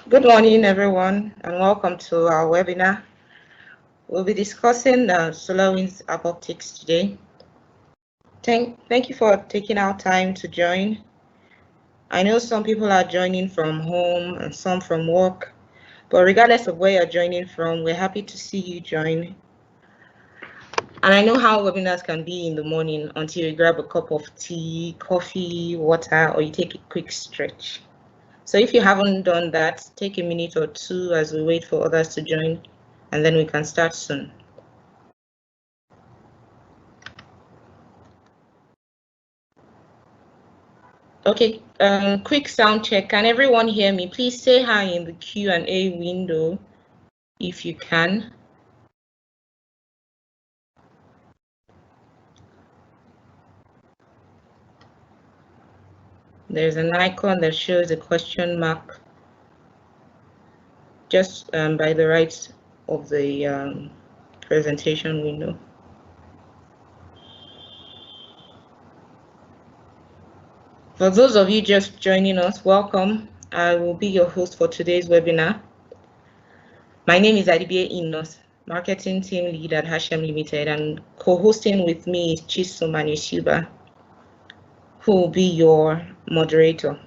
Good morning, everyone, and welcome to our webinar. We'll be discussing SolarWinds AppOptics today. Thank you for taking our time to join. I know some people are joining from home and some from work, but regardless of where you're joining from, we're happy to see you join. And I know how webinars can be in the morning until you grab a cup of tea, coffee, water, or you take a quick stretch. So if you haven't done that, take a minute or two as we wait for others to join, and then we can start soon. Okay, quick sound check. Can everyone hear me? Please say hi in the Q&A window if you can. There's an icon that shows a question mark just by the right of the presentation window. For those of you just joining us, welcome. I will be your host for today's webinar. My name is Adibie Inos, Marketing Team Lead at Ha-Shem Limited, and co-hosting with me is Chisom Manishuba, who will be your moderator.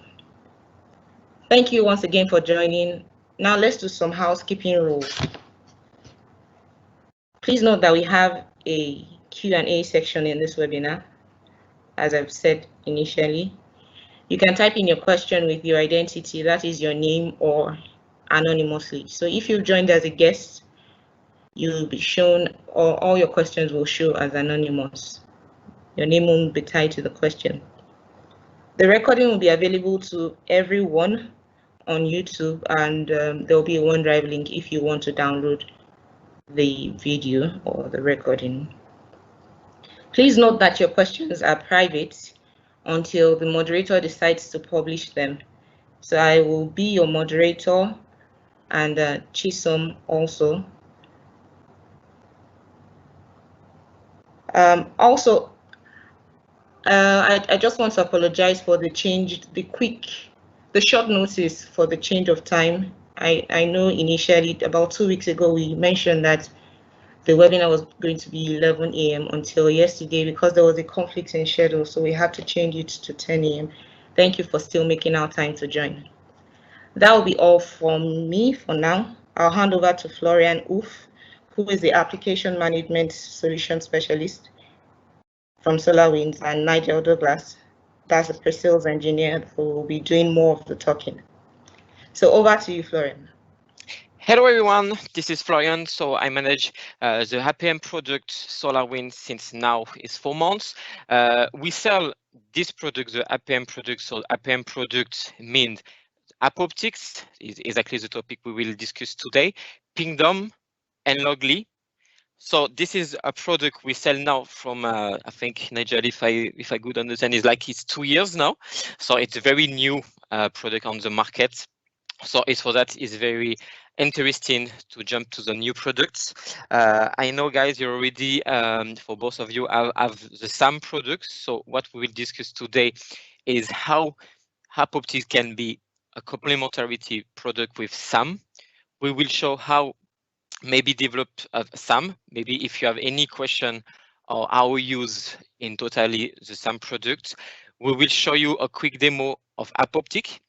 Thank you once again for joining. Now let's do some housekeeping rules. Please note that we have a Q&A section in this webinar, as I've said initially. You can type in your question with your identity, that is your name, or anonymously. So if you've joined as a guest, you'll be shown, or all your questions will show as anonymous. Your name won't be tied to the question. The recording will be available to everyone on YouTube, and there will be a OneDrive link if you want to download the video or the recording. Please note that your questions are private until the moderator decides to publish them. So I will be your moderator, and Chisom also. I just want to apologize for the short notice for the change of time. I know initially about 2 weeks ago we mentioned that the webinar was going to be 11 a.m. until yesterday because there was a conflict in schedule, so we had to change it to 10 a.m. Thank you for still making our time to join. That will be all from me for now. I'll hand over to Florian Oof, who is the Application Management Solution Specialist from SolarWinds, and Nigel Douglas, that's a pre-sales engineer who will be doing more of the talking. So over to you, Florian. Hello everyone, this is Florian. So I manage the APM product SolarWinds since now is 4 months. We sell this product, the APM product. So APM product means AppOptics is exactly the topic we will discuss today, Pingdom and Logly. So this is a product we sell now from I think Nigel, if I could understand, is like it's 2 years now. So it's a very new product on the market. So it's for that is very interesting to jump to the new products. I know, guys, you already for both of you have the SAM products. So what we will discuss today is how AppOptics can be a complementarity product with SAM. We will show how maybe develop SAM. Maybe if you have any question or how we use in totally the SAM product, we will show you a quick demo of AppOptics.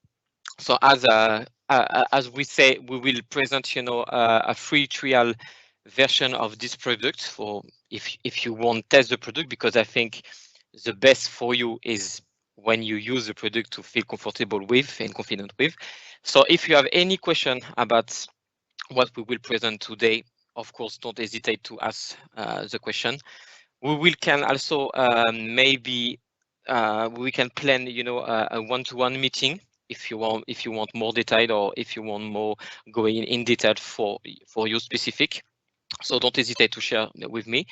So as we say, we will present, a free trial version of this product for if you want to test the product, because I think the best for you is when you use the product to feel comfortable with and confident with. So if you have any question about what we will present today, of course, don't hesitate to ask the question. We can also maybe we can plan, a one-to-one meeting if you want more detail, or if you want more going in detail for your specific. So don't hesitate to share with me.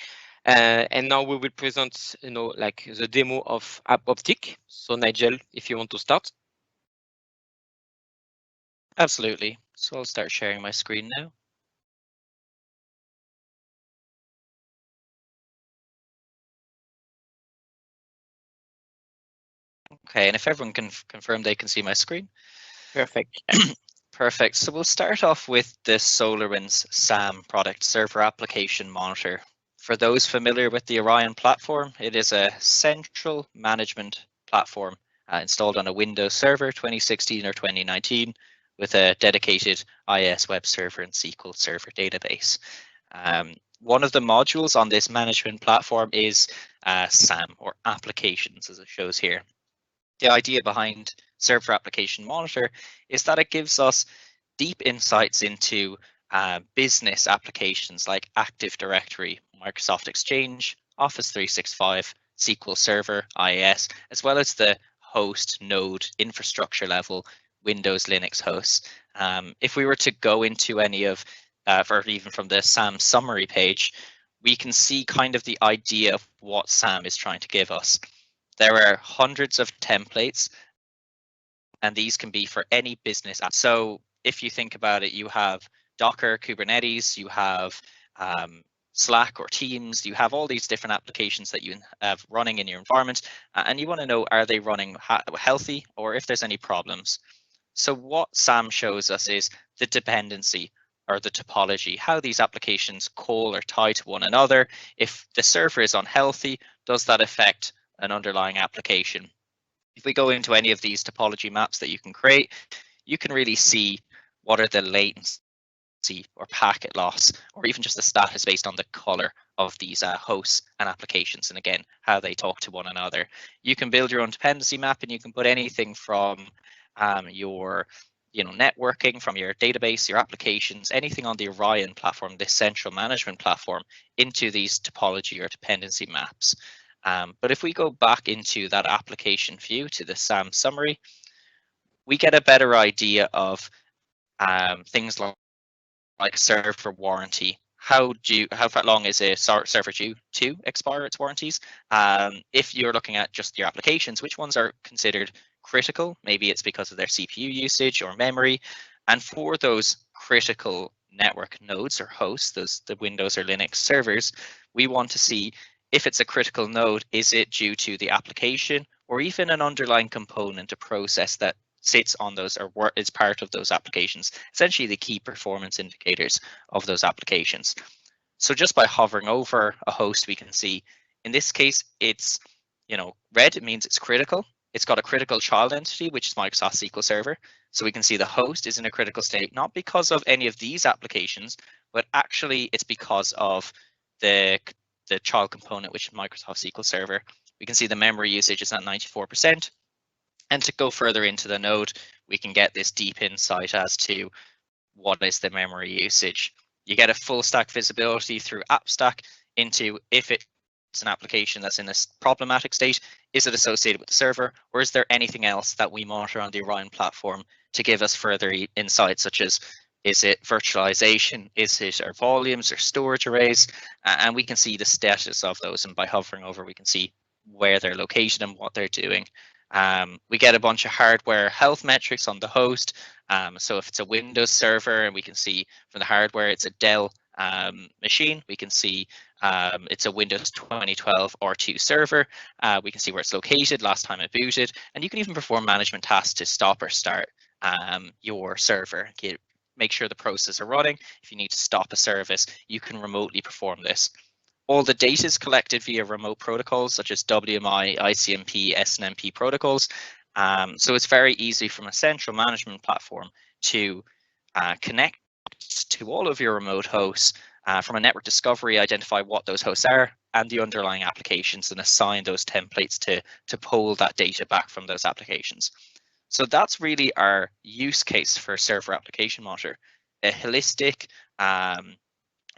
And now we will present, like the demo of AppOptics. So Nigel, if you want to start. Absolutely. So I'll start sharing my screen now. Okay, and if everyone can confirm they can see my screen. Perfect. Perfect. So we'll start off with the SolarWinds SAM product, Server Application Monitor. For those familiar with the Orion platform, it is a central management platform installed on a Windows Server 2016 or 2019 with a dedicated IIS web server and SQL Server database. One of the modules on this management platform is SAM, or applications, as it shows here. The idea behind Server Application Monitor is that it gives us deep insights into business applications like Active Directory, Microsoft Exchange, Office 365, SQL Server, IIS, as well as the host node infrastructure level Windows Linux hosts. If we were to go into any of, or even from the SAM summary page, we can see kind of the idea of what SAM is trying to give us. There are hundreds of templates, and these can be for any business app. So if you think about it, you have Docker, Kubernetes, you have Slack or Teams, you have all these different applications that you have running in your environment, and you want to know, are they running healthy, or if there's any problems. So what SAM shows us is the dependency or the topology, how these applications call or tie to one another. If the server is unhealthy, does that affect an underlying application? If we go into any of these topology maps that you can create, you can really see what are the latency or packet loss, or even just the status based on the color of these hosts and applications, and again, how they talk to one another. You can build your own dependency map, and you can put anything from your networking, from your database, your applications, anything on the Orion platform, this central management platform, into these topology or dependency maps. But if we go back into that application view to the SAM summary, we get a better idea of things like server warranty. How long is a server due to expire its warranties? If you're looking at just your applications, which ones are considered critical? Maybe it's because of their CPU usage or memory. And for those critical network nodes or hosts, the Windows or Linux servers, we want to see if it's a critical node, is it due to the application or even an underlying component, a process that sits on those or is part of those applications, essentially the key performance indicators of those applications. So just by hovering over a host, we can see in this case, it's red, it means it's critical. It's got a critical child entity, which is Microsoft SQL Server. So we can see the host is in a critical state, not because of any of these applications, but actually it's because of the child component, which is Microsoft SQL Server. We can see the memory usage is at 94%. And to go further into the node, we can get this deep insight as to what is the memory usage. You get a full stack visibility through AppStack into if it's an application that's in a problematic state, is it associated with the server, or is there anything else that we monitor on the Orion platform to give us further insights, such as is it virtualization, is it our volumes or storage arrays, and we can see the status of those, and by hovering over we can see where they're located and what they're doing. We get a bunch of hardware health metrics on the host. So if it's a Windows server, and we can see from the hardware it's a Dell machine, we can see it's a Windows 2012 R2 server. We can see where it's located, last time it booted, and you can even perform management tasks to stop or start your server. Make sure the processes are running. If you need to stop a service, you can remotely perform this. All the data is collected via remote protocols such as WMI, ICMP, SNMP protocols. So it's very easy from a central management platform to connect to all of your remote hosts from a network discovery, identify what those hosts are and the underlying applications, and assign those templates to pull that data back from those applications. So that's really our use case for Server Application Monitor, a holistic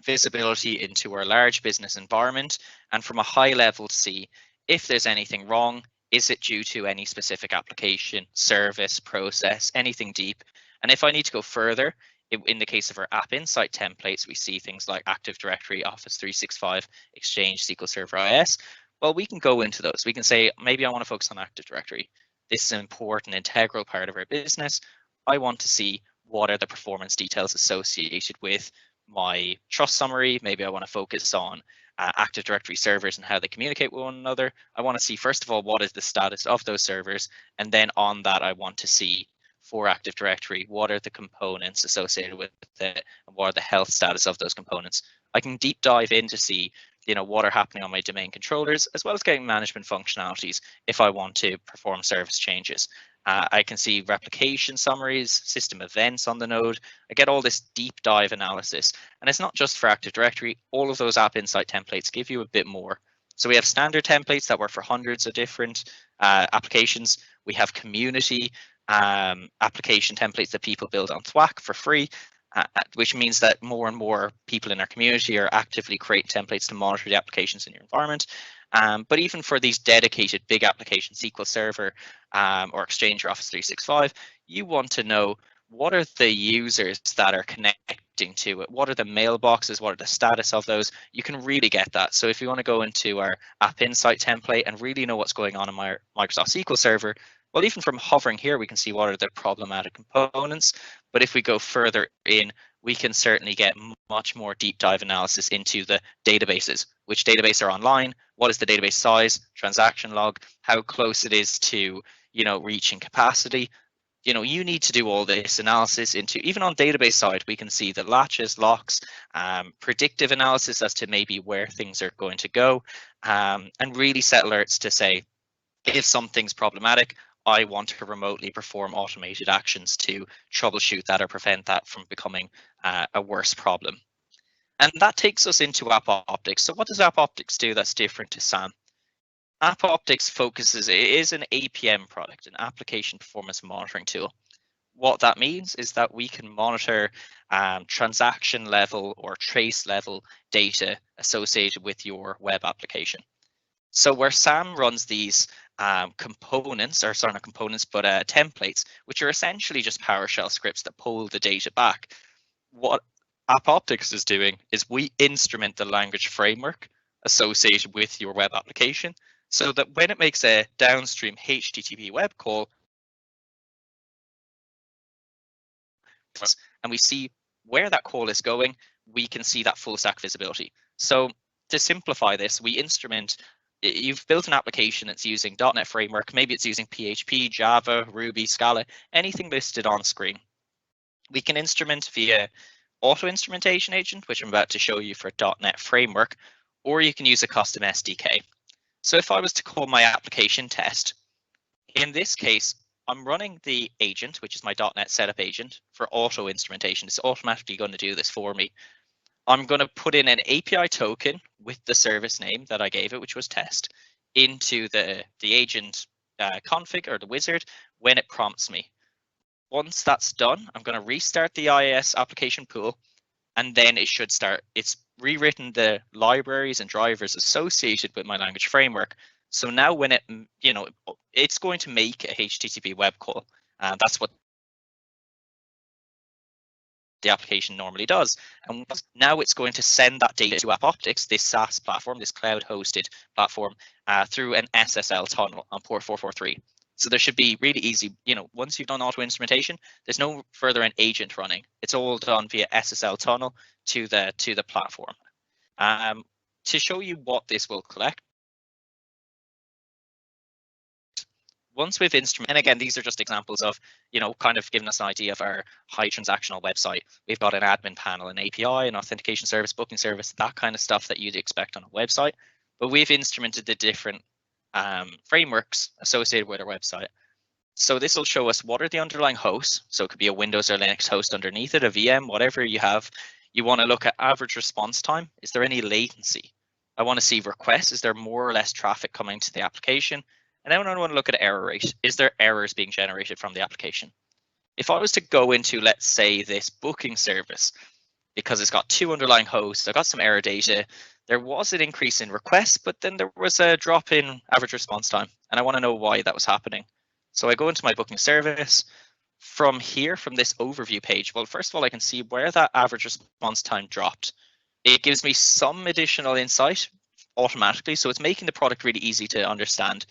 visibility into our large business environment, and from a high level to see if there's anything wrong, is it due to any specific application, service, process, anything deep. And if I need to go further, in the case of our App Insight templates, we see things like Active Directory, Office 365, Exchange, SQL Server, IIS. Well, we can go into those. We can say, maybe I want to focus on Active Directory. This is an important, integral part of our business. I want to see what are the performance details associated with my trust summary. Maybe I want to focus on Active Directory servers and how they communicate with one another. I want to see, first of all, what is the status of those servers, and then on that I want to see for Active Directory, what are the components associated with it, and what are the health status of those components. I can deep dive in to see, what are happening on my domain controllers, as well as getting management functionalities if I want to perform service changes. I can see replication summaries, system events on the node. I get all this deep dive analysis, and it's not just for Active Directory. All of those App Insight templates give you a bit more. So we have standard templates that work for hundreds of different applications. We have community application templates that people build on Thwack for free, which means that more and more people in our community are actively creating templates to monitor the applications in your environment. But even for these dedicated big applications, SQL Server or Exchange or Office 365, you want to know what are the users that are connecting to it? What are the mailboxes? What are the status of those? You can really get that. So if you want to go into our App Insight template and really know what's going on in my Microsoft SQL Server, well, even from hovering here, we can see what are the problematic components. But if we go further in, we can certainly get much more deep dive analysis into the databases. Which database are online? What is the database size, transaction log, how close it is to, reaching capacity. You need to do all this analysis into, even on database side, we can see the latches, locks, predictive analysis as to maybe where things are going to go, and really set alerts to say, if something's problematic, I want to remotely perform automated actions to troubleshoot that or prevent that from becoming a worse problem. And that takes us into AppOptics. So what does AppOptics do that's different to SAM? AppOptics focuses, it is an APM product, an application performance monitoring tool. What that means is that we can monitor transaction level or trace level data associated with your web application. So where SAM runs these components, or sorry, not components, but templates, which are essentially just PowerShell scripts that pull the data back. What AppOptics is doing is we instrument the language framework associated with your web application, so that when it makes a downstream HTTP web call, and we see where that call is going, we can see that full stack visibility. So to simplify this, we instrument, you've built an application that's using .NET Framework, maybe it's using PHP, Java, Ruby, Scala, anything listed on screen. We can instrument via auto instrumentation agent, which I'm about to show you for .NET Framework, or you can use a custom SDK. So if I was to call my application test, in this case, I'm running the agent, which is my .NET setup agent for auto instrumentation. It's automatically going to do this for me. I'm going to put in an API token with the service name that I gave it, which was test, into the agent config or the wizard when it prompts me. Once that's done, I'm going to restart the IIS application pool, and then it should start. It's rewritten the libraries and drivers associated with my language framework. So now when it, it's going to make a HTTP web call. That's what the application normally does. And now it's going to send that data to AppOptics, this SaaS platform, this cloud hosted platform, through an SSL tunnel on port 443. So there should be really easy, once you've done auto instrumentation, there's no further an agent running. It's all done via SSL tunnel to the platform. To show you what this will collect, once we've instrumented, and again, these are just examples of, kind of giving us an idea of our high transactional website. We've got an admin panel, an API, an authentication service, booking service, that kind of stuff that you'd expect on a website. But we've instrumented the different frameworks associated with our website. So this will show us what are the underlying hosts. So it could be a Windows or Linux host underneath it, a VM, whatever you have. You want to look at average response time. Is there any latency? I want to see requests. Is there more or less traffic coming to the application? And then I want to look at error rate. Is there errors being generated from the application? If I was to go into, let's say, this booking service, because it's got two underlying hosts, I got some error data, there was an increase in requests, but then there was a drop in average response time. And I want to know why that was happening. So I go into my booking service. From here, from this overview page, well, first of all, I can see where that average response time dropped. It gives me some additional insight automatically. So it's making the product really easy to understand.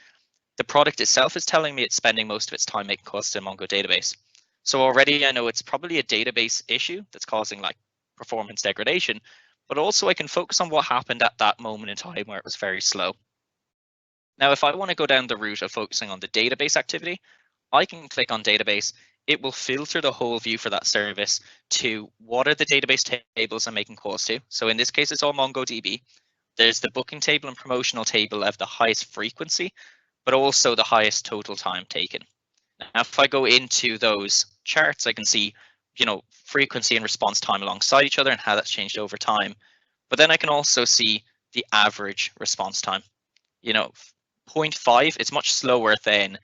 The product itself is telling me it's spending most of its time making calls to a Mongo database. So already I know it's probably a database issue that's causing like performance degradation, but also I can focus on what happened at that moment in time where it was very slow. Now, if I want to go down the route of focusing on the database activity, I can click on database. it will filter the whole view for that service to what are the database tables I'm making calls to. So in this case, it's all MongoDB. There's the booking table and promotional table of the highest frequency, but also the highest total time taken. Now, if I go into those charts, I can see, frequency and response time alongside each other and how that's changed over time. But then I can also see the average response time. 0.5, it's much slower than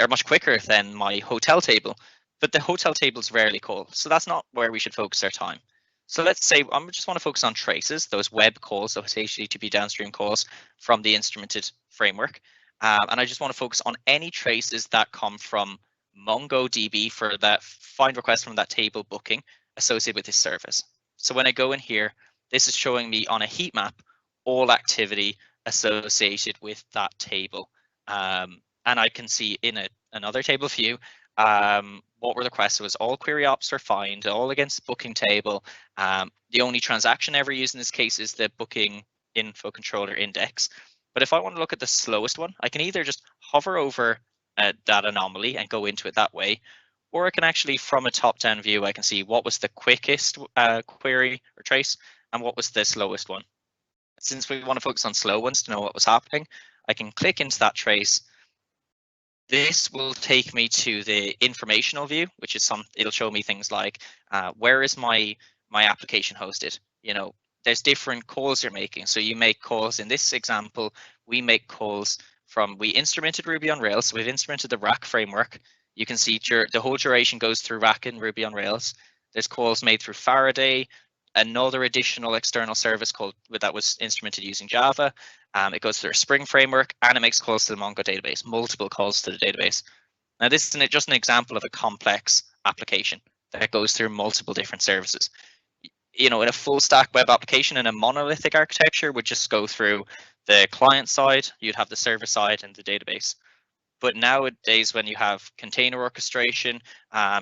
much quicker than my hotel table, but the hotel table is rarely called. So that's not where we should focus our time. So let's say I just want to focus on traces, those web calls, those HTTP downstream calls from the instrumented framework. And I just want to focus on any traces that come from MongoDB for that find request from that table booking associated with this service. So when I go in here, this is showing me on a heat map all activity associated with that table. And I can see in another table view what were the requests. It was all query ops are find, all against booking table. The only transaction ever used in this case is the booking info controller index. But if I want to look at the slowest one, I can either just hover over that anomaly and go into it that way, or I can actually, from a top-down view, I can see what was the quickest query or trace and what was the slowest one. Since we want to focus on slow ones to know what was happening, I can click into that trace. This will take me to the informational view, which is it'll show me things like where is my application hosted? There's different calls you're making. So you make calls. In this example, we make calls we instrumented Ruby on Rails. So we've instrumented the rack framework. You can see the whole duration goes through rack in Ruby on Rails. There's calls made through Faraday, another additional external service that was instrumented using Java. It goes through a Spring framework, and it makes calls to the Mongo database, multiple calls to the database. Now, this is just an example of a complex application that goes through multiple different services. In a full stack web application in a monolithic architecture would just go through the client side, you'd have the server side and the database. But nowadays, when you have container orchestration,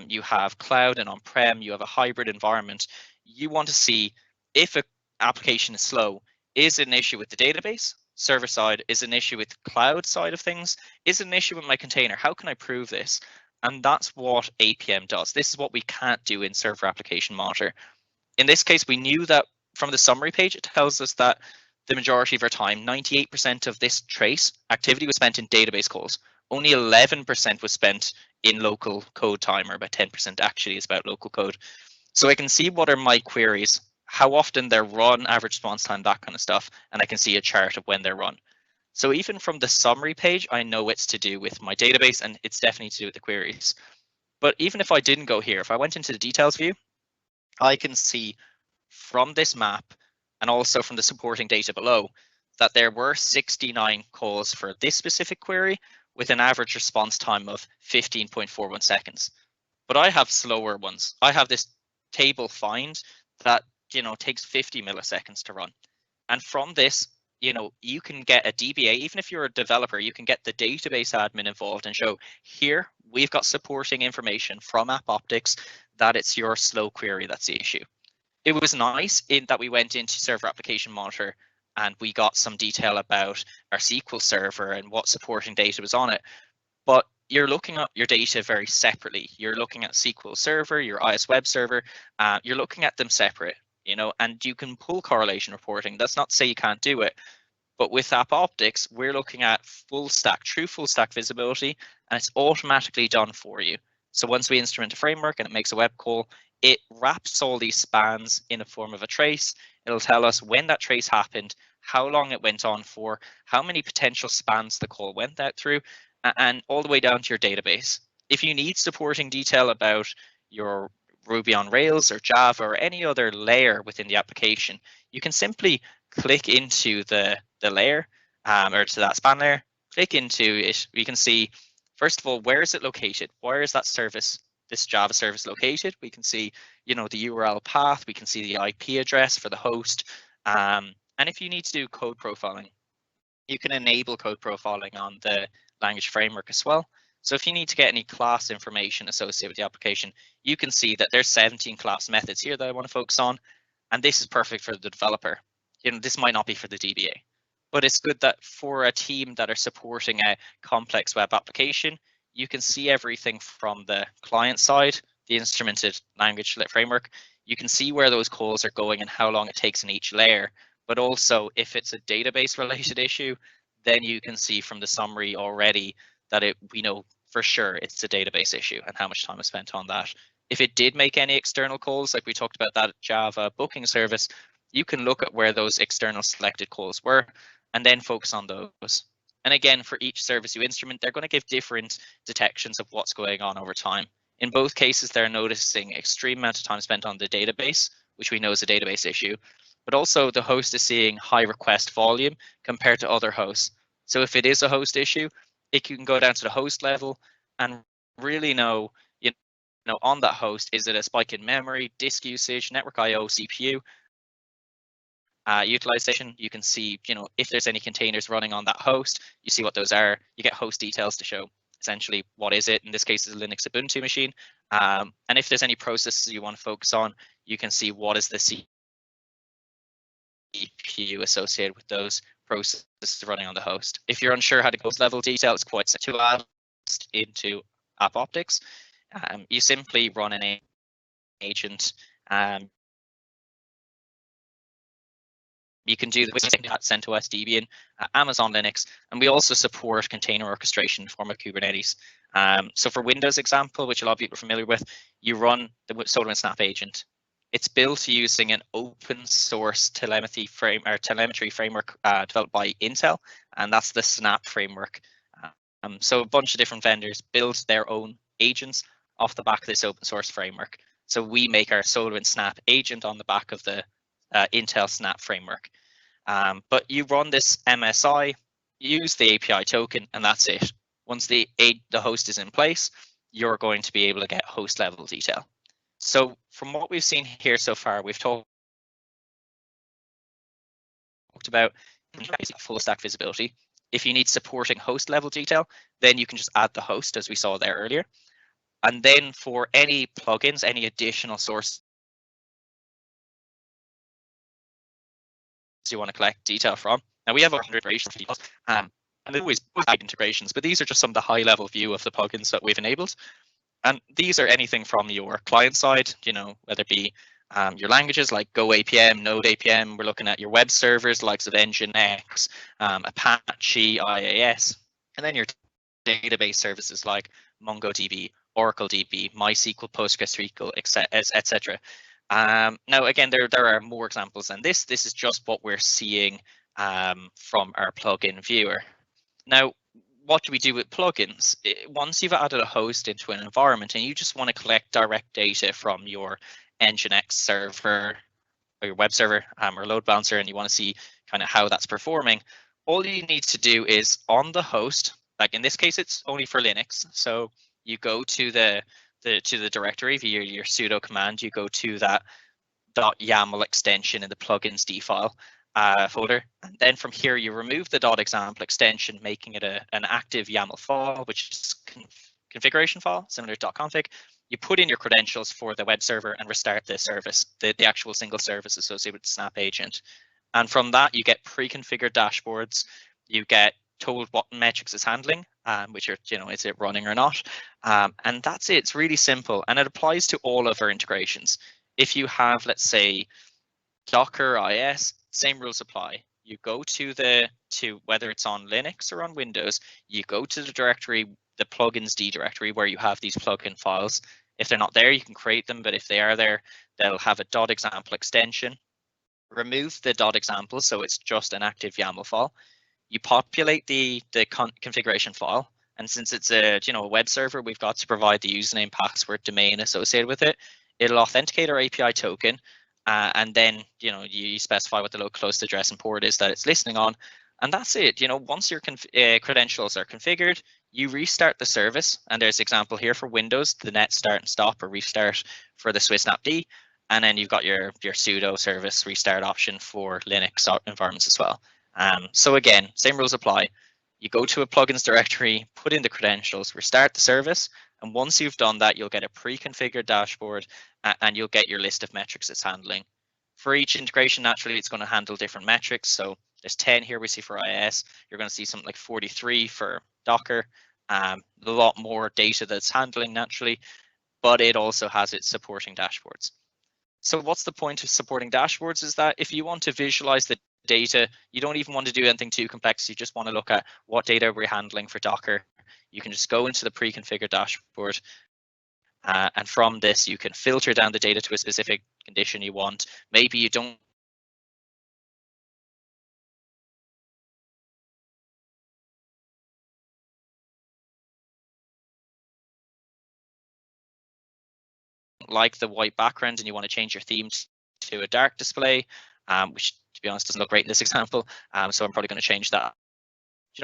you have cloud and on-prem, you have a hybrid environment, you want to see if an application is slow, is it an issue with the database, server side, is it an issue with the cloud side of things, is it an issue with my container, how can I prove this? And that's what APM does. This is what we can't do in Server Application Monitor. In this case, we knew that from the summary page, it tells us that the majority of our time, 98% of this trace activity was spent in database calls. Only 11% was spent in local code time, or about 10% actually is about local code. So I can see what are my queries, how often they're run, average response time, that kind of stuff, and I can see a chart of when they're run. So even from the summary page, I know it's to do with my database, and it's definitely to do with the queries. But even if I didn't go here, if I went into the details view, I can see from this map and also from the supporting data below that there were 69 calls for this specific query with an average response time of 15.41 seconds. But I have slower ones. I have this table find that takes 50 milliseconds to run. And from this, you can get a DBA, even if you're a developer, you can get the database admin involved and show here we've got supporting information from AppOptics that it's your slow query that's the issue. It was nice in that we went into Server Application Monitor and we got some detail about our SQL server and what supporting data was on it. But you're looking at your data very separately. You're looking at SQL Server, your IS Web Server, you're looking at them separate, and you can pull correlation reporting. That's not to say you can't do it. But with AppOptics, we're looking at full stack, true full stack visibility, and it's automatically done for you. So once we instrument a framework and it makes a web call, it wraps all these spans in a form of a trace. It'll tell us when that trace happened, how long it went on for, how many potential spans the call went out through, and all the way down to your database. If you need supporting detail about your Ruby on Rails or Java or any other layer within the application, you can simply click into the layer or to that span layer, click into it. We can see, first of all, where is it located? Where is that service, this Java service located? We can see, the URL path. We can see the IP address for the host. And if you need to do code profiling, you can enable code profiling on the language framework as well. So if you need to get any class information associated with the application, you can see that there's 17 class methods here that I want to focus on. And this is perfect for the developer. This might not be for the DBA, but it's good that for a team that are supporting a complex web application, you can see everything from the client side, the instrumented language framework. You can see where those calls are going and how long it takes in each layer. But also, if it's a database related issue, then you can see from the summary already that we know for sure it's a database issue and how much time is spent on that. If it did make any external calls, like we talked about that Java booking service, you can look at where those external selected calls were and then focus on those. And again, for each service you instrument, they're going to give different detections of what's going on over time. In both cases, they're noticing extreme amount of time spent on the database, which we know is a database issue, but also the host is seeing high request volume compared to other hosts. So if it is a host issue, it can go down to the host level and really know, on that host, is it a spike in memory, disk usage, network IO, CPU, utilization. You can see, if there's any containers running on that host, you see what those are. You get host details to show essentially what is it. In this case, it's a Linux Ubuntu machine. And if there's any processes you want to focus on, you can see what is the CPU associated with those processes running on the host. If you're unsure how to go level detail, it's quite simple to add into AppOptics. You simply run an agent. You can do this at CentOS, Debian, Amazon Linux, and we also support container orchestration in the form of Kubernetes. So for Windows example, which a lot of people are familiar with, you run the SolarWinds Snap agent. It's built using an open source telemetry framework developed by Intel, and that's the Snap framework. So a bunch of different vendors build their own agents off the back of this open source framework. So we make our SolarWinds Snap agent on the back of the Intel Snap framework. But you run this MSI, use the API token, and that's it. Once the host is in place, you're going to be able to get host level detail. So from what we've seen here so far, we've talked about full stack visibility. If you need supporting host level detail, then you can just add the host as we saw there earlier. And then for any plugins, any additional source you want to collect detail from. Now we have 100 integrations, and there's always big integrations, but these are just some of the high level view of the plugins that we've enabled. And these are anything from your client side, whether it be your languages like Go APM, Node APM. We're looking at your web servers, likes of Nginx, Apache, IAS, and then your database services like MongoDB, Oracle DB, MySQL, PostgreSQL, etc. Now, again, there are more examples than this. This is just what we're seeing from our plugin viewer. Now, what do we do with plugins? Once you've added a host into an environment and you just want to collect direct data from your Nginx server or your web server or load balancer, and you want to see kind of how that's performing, all you need to do is on the host, like in this case, it's only for Linux. So you go to the directory via your sudo command, you go to that .yaml extension in the plugins d file folder, and then from here you remove the .example extension, making it an active YAML file, which is configuration file similar to .config. You put in your credentials for the web server and restart the service, the actual single service associated with the Snap agent. And from that you get pre-configured dashboards, you get told what metrics it's handling, which are, is it running or not, and that's it. It's really simple, and it applies to all of our integrations. If you have, let's say, Docker IS, same rules apply. You go to whether it's on Linux or on Windows, you go to the directory, the plugins D directory, where you have these plugin files. If they're not there, you can create them, but if they are there, they'll have a .example extension. Remove the .example, so it's just an active YAML file. You populate the configuration file, and since it's a web server, we've got to provide the username, password, domain associated with it. It'll authenticate our API token, and then you specify what the local host address and port is that it's listening on, and that's it. Once your credentials are configured, you restart the service. And there's an example here for Windows, the net start and stop or restart for the SwissSnapD, and then you've got your sudo service restart option for Linux environments as well. So again, same rules apply. You go to a plugins directory, put in the credentials, restart the service, and once you've done that, you'll get a pre-configured dashboard, and you'll get your list of metrics it's handling. For each integration, naturally, it's going to handle different metrics. So there's 10 here we see for IIS. You're going to see something like 43 for Docker, A lot more data that's handling naturally, but it also has its supporting dashboards. So what's the point of supporting dashboards is that if you want to visualize the data, you don't even want to do anything too complex. You just want to look at what data we're handling for Docker. You can just go into the pre-configured dashboard. And from this, you can filter down the data to a specific condition you want. Maybe you don't like the white background and you want to change your theme to a dark display, which to be honest doesn't look great in this example. So I'm probably going to change that.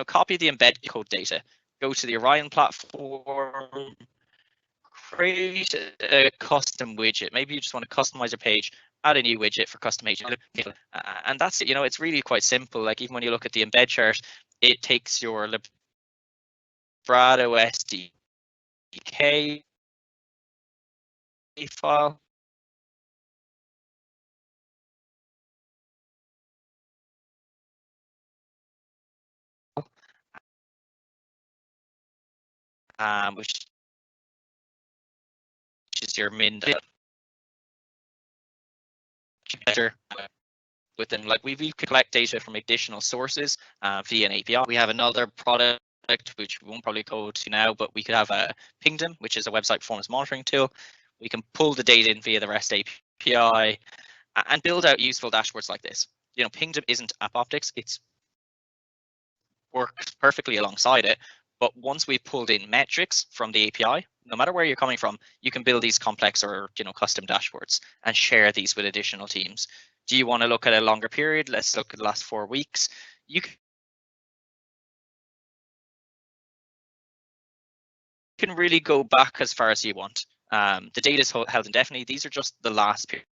Copy the embed code data, go to the Orion platform, create a custom widget. Maybe you just want to customize your page, add a new widget for custom agent, and that's it. It's really quite simple. Like even when you look at the embed chart, it takes your Librado SDK file, which is your min data within, like we collect data from additional sources via an API. We have another product which we won't probably go to now, but we could have a Pingdom, which is a website performance monitoring tool. We can pull the data in via the REST API and build out useful dashboards like this. Pingdom isn't AppOptics, it's works perfectly alongside it. But once we've pulled in metrics from the API, no matter where you're coming from, you can build these complex or custom dashboards and share these with additional teams. Do you want to look at a longer period? Let's look at the last 4 weeks. You can really go back as far as you want. The data is held indefinitely. These are just the last period.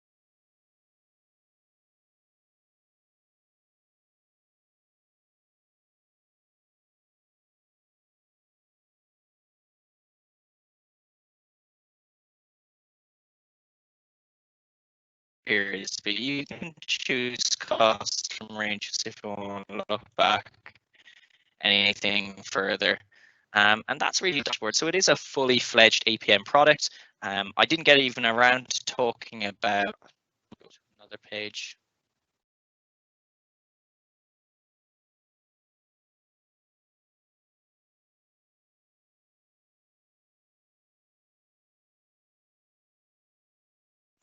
Periods, but you can choose custom ranges if you want to look back anything further. And that's really the dashboard. So it is a fully fledged APM product. I didn't get even around to talking about another page.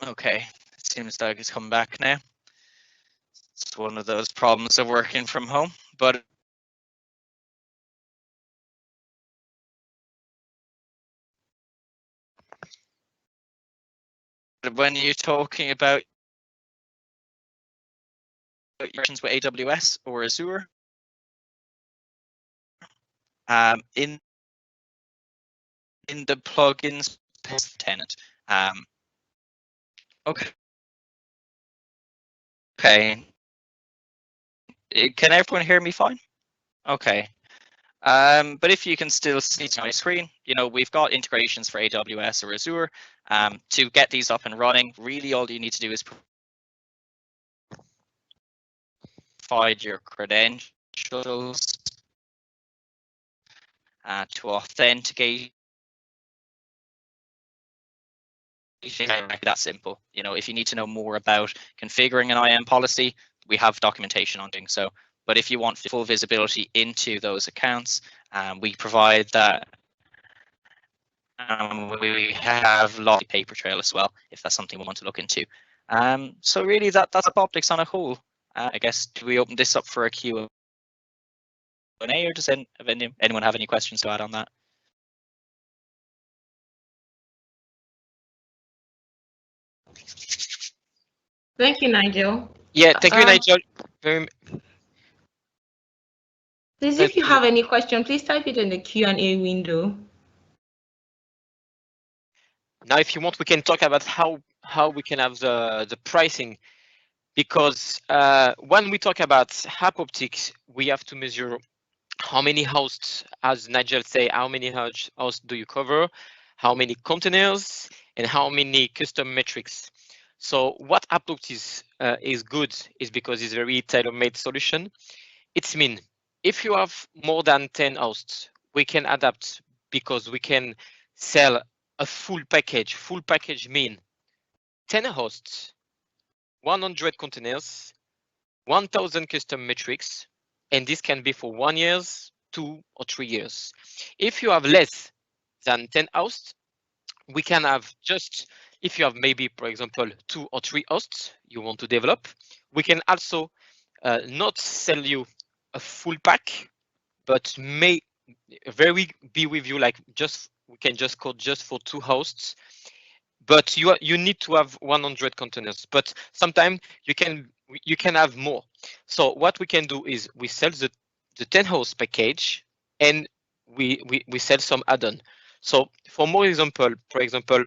Okay, it seems like it's come back now. It's one of those problems of working from home, but when you're talking about versions with AWS or Azure, in the plugins tenant. Okay. Okay. Can everyone hear me fine? Okay. But if you can still see my screen, we've got integrations for AWS or Azure. To get these up and running, really all you need to do is provide your credentials to authenticate. That simple. If you need to know more about configuring an IAM policy, we have documentation on doing so. But if you want full visibility into those accounts, we provide that. We have lots of paper trail as well, if that's something we want to look into. So really, that's AppOptics on a whole. I guess, do we open this up for a Q&A, or does anyone have any questions to add on that? Thank you, Nigel. Yeah, thank you, Nigel. Please, if you have any question, please type it in the Q&A window. Now, if you want, we can talk about how we can have the pricing, because when we talk about AppOptics, we have to measure how many hosts, as Nigel say, how many hosts do you cover, how many containers, and how many custom metrics. So what AppOptics is good is because it's a very tailor-made solution. It's mean if you have more than 10 hosts, we can adapt because we can sell a full package. Full package mean 10 hosts, 100 containers, 1,000 custom metrics, and this can be for 1 year, 2 or 3 years. If you have less than 10 hosts, we can have just, if you have maybe, for example, 2 or 3 hosts you want to develop, we can also not sell you a full pack, but may very be with you like just, we can just code just for 2 hosts, but you need to have 100 containers, but sometimes you can have more. So what we can do is we sell the 10 host package and we sell some add-on. So for more example, for example,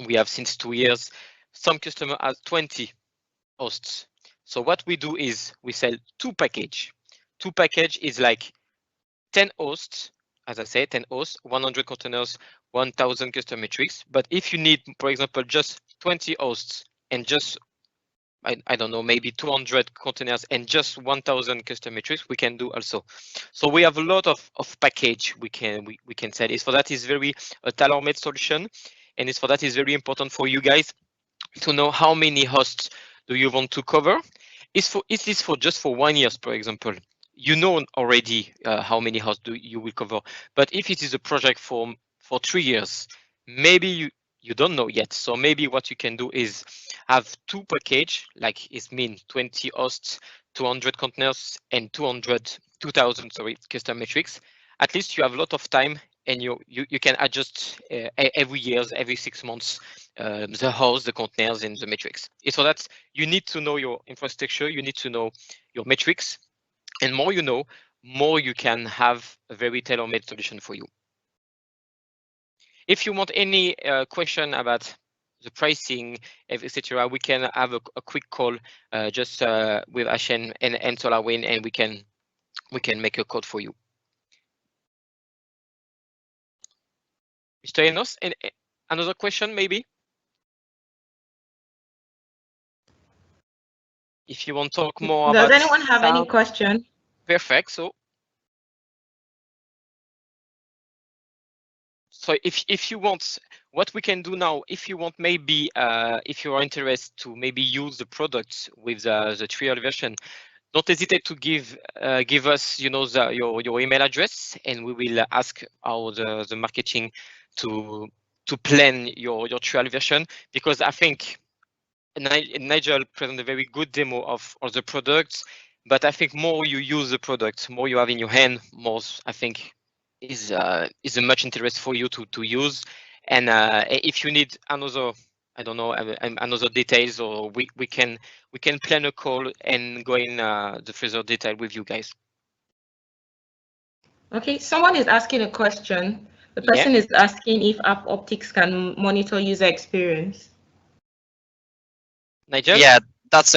we have since 2 years, some customer has 20 hosts. So what we do is we sell 2 package. 2 package is like 10 hosts, as I said, 10 hosts, 100 containers, 1,000 custom metrics. But if you need, for example, just 20 hosts and just, I don't know, maybe 200 containers and just 1,000 custom metrics, we can do also. So we have a lot of package we can sell. It's for that is very a tailor-made solution, and it's for that is very important for you guys to know how many hosts do you want to cover. Is this for just for 1 year, for example? You know already how many hosts you will cover. But if it is a project for 3 years, maybe you don't know yet. So maybe what you can do is have 2 package, like it means 20 hosts, 200 containers, and 2,000 custom metrics. At least you have a lot of time, and you can adjust every year, every 6 months, the host, the containers, and the metrics. It's so that you need to know your infrastructure, you need to know your metrics, and more you know, more you can have a very tailor-made solution for you. If you want any question about the pricing, etc., we can have a quick call just with Ha-Shem and SolarWinds, and we can make a code for you. Mr. Enos, another question maybe? If you want to talk more about. Does anyone have any question? Perfect. So if you want, what we can do now, if you want maybe, if you are interested to maybe use the products with the trial version, don't hesitate to give us, your email address, and we will ask our the marketing to plan your trial version, because I think Nigel presented a very good demo of all the products, but I think more you use the product, more you have in your hand, more I think is a much interest for you to use. And if you need another, I don't know, another details, or we can plan a call and go in the further detail with you guys. Okay, someone is asking a question. The person is asking if AppOptics can monitor user experience. Nigel? Yeah, that's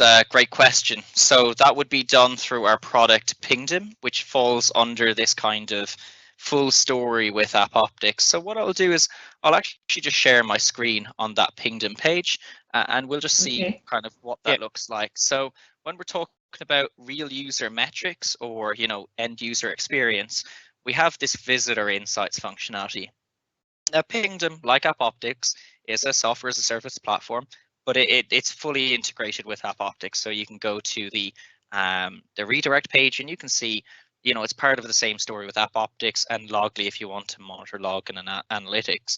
a great question. So that would be done through our product Pingdom, which falls under this kind of full story with AppOptics. So what I'll do is I'll actually just share my screen on that Pingdom page, and we'll just see kind of what that looks like. So when we're talking about real user metrics, or end user experience, we have this visitor insights functionality. Now, Pingdom, like AppOptics, is a software as a service platform, but it's fully integrated with AppOptics. So you can go to the redirect page, and you can see, it's part of the same story with AppOptics and Loggly if you want to monitor log and analytics.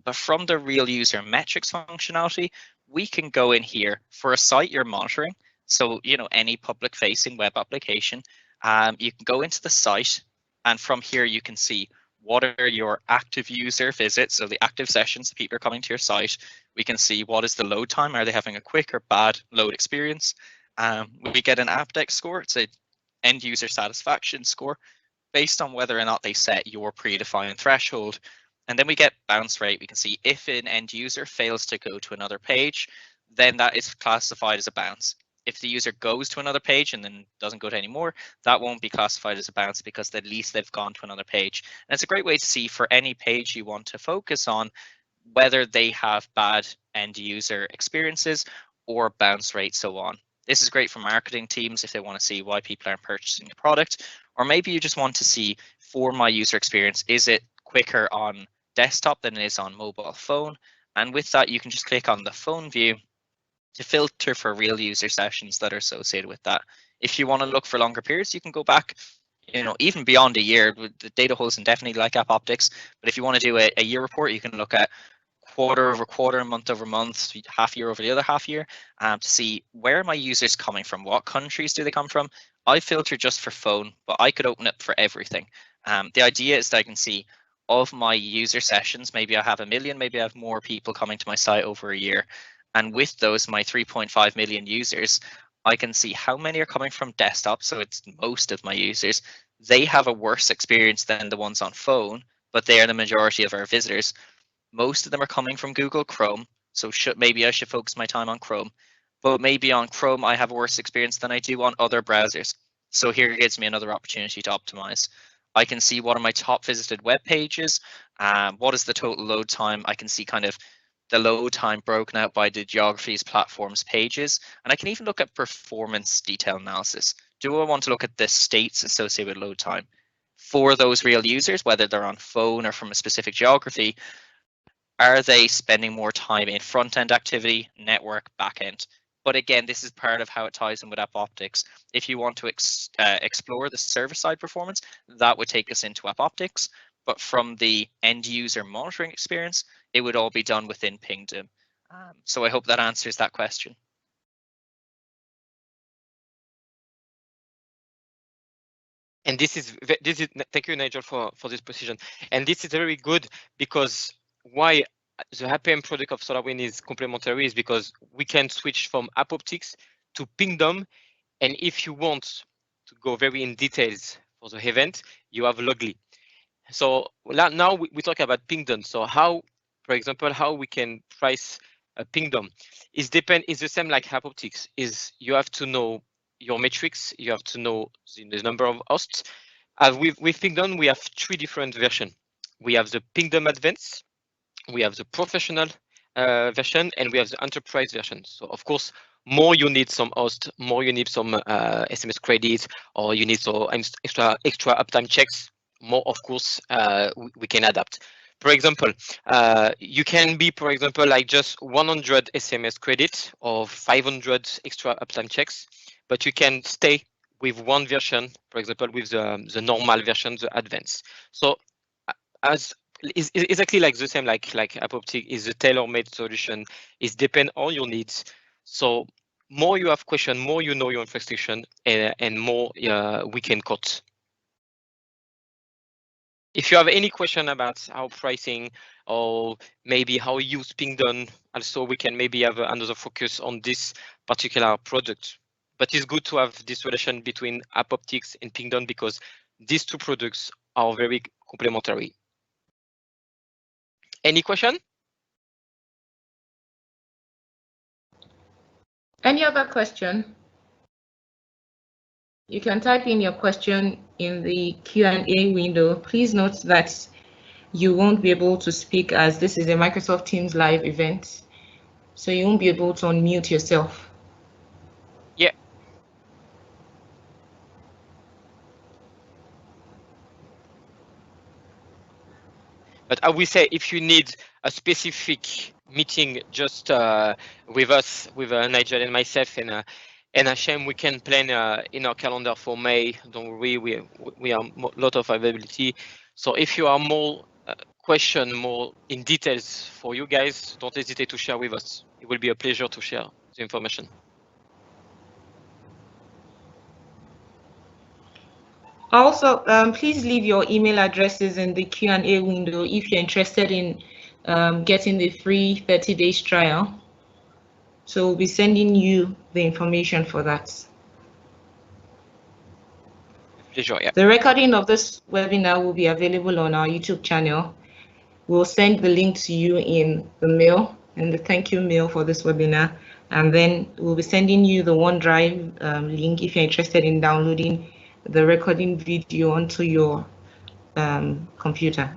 But from the real user metrics functionality, we can go in here for a site you're monitoring. So, any public facing web application, you can go into the site, and from here you can see what are your active user visits, so the active sessions, the people are coming to your site. We can see what is the load time, are they having a quick or bad load experience. We get an AppOptics score, it's an end user satisfaction score based on whether or not they set your predefined threshold. And then we get bounce rate. We can see if an end user fails to go to another page, then that is classified as a bounce. If the user goes to another page and then doesn't go to any more, that won't be classified as a bounce, because at least they've gone to another page. And it's a great way to see for any page you want to focus on whether they have bad end user experiences or bounce rate, so on. This is great for marketing teams if they want to see why people aren't purchasing the product, or maybe you just want to see for my user experience. Is it quicker on desktop than it is on mobile phone? And with that, you can just click on the phone view to filter for real user sessions that are associated with that. If you want to look for longer periods, you can go back, even beyond a year. The data holes indefinitely like AppOptics, but if you want to do a year report, you can look at quarter over quarter, month over month, half year over the other half year, to see where are my users coming from, what countries do they come from. I filter just for phone, but I could open it for everything. The idea is that I can see of my user sessions, maybe I have 1 million, maybe I have more people coming to my site over a year. And with those, my 3.5 million users, I can see how many are coming from desktop. So it's most of my users. They have a worse experience than the ones on phone, but they are the majority of our visitors. Most of them are coming from Google Chrome. So maybe I should focus my time on Chrome. But maybe on Chrome, I have a worse experience than I do on other browsers. So here it gives me another opportunity to optimize. I can see what are my top visited web pages, what is the total load time. I can see kind of the load time broken out by the geographies, platforms, pages, and I can even look at performance detail analysis. Do I want to look at the states associated with load time for those real users, whether they're on phone or from a specific geography? Are they spending more time in front-end activity, network, back-end? But again, this is part of how it ties in with AppOptics. If you want to explore the server-side performance, that would take us into AppOptics. But from the end-user monitoring experience, it would all be done within Pingdom. So I hope that answers that question. And this is thank you, Nigel, for this precision. And this is very good, because why the APM product of SolarWinds is complementary is because we can switch from AppOptics to Pingdom. And if you want to go very in details for the event, you have Logly. So now we talk about Pingdom. So how, for example, how we can price a Pingdom is the same like AppOptics. Is you have to know your metrics, you have to know the number of hosts. With Pingdom, we have 3 different versions. We have the Pingdom Advanced, we have the professional version, and we have the enterprise version. So of course, more you need some host, more you need some SMS credits, or you need some extra uptime checks, more of course we can adapt. For example, you can be, for example, like just 100 SMS credits or 500 extra uptime checks, but you can stay with one version, for example, with the normal version, the advanced. So as is exactly like the same like AppOptics is a tailor-made solution. It depends on your needs. So more you have question, more you know your infrastructure, and more we can cut. If you have any question about how pricing or maybe how you use Pingdom, also we can maybe have another focus on this particular product. But it's good to have this relation between AppOptics and Pingdom, because these 2 products are very complementary. Any question? Any other question? You can type in your question in the Q&A window. Please note that you won't be able to speak, as this is a Microsoft Teams live event, so you won't be able to unmute yourself. Yeah. But I will say, if you need a specific meeting just with us, with Nigel and myself and Ha-Shem, we can plan in our calendar for May. Don't worry, we are a lot of availability. So if you are more question, more in details for you guys, don't hesitate to share with us. It will be a pleasure to share the information. Also, please leave your email addresses in the Q&A window if you're interested in getting the free 30 days trial. So we'll be sending you the information for that. Pleasure, yeah. The recording of this webinar will be available on our YouTube channel. We'll send the link to you in the mail, and the thank you mail for this webinar. And then we'll be sending you the OneDrive link if you're interested in downloading the recording video onto your computer.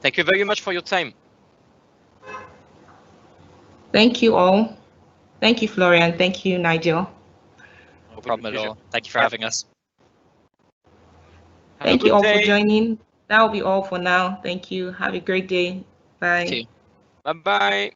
Thank you very much for your time. Thank you all. Thank you, Florian. Thank you, Nigel. No problem at all. Thank you for having us. Thank you all for day. joining. That will be all for now. Thank you. Have a great day. Bye. Thank you. Bye-bye.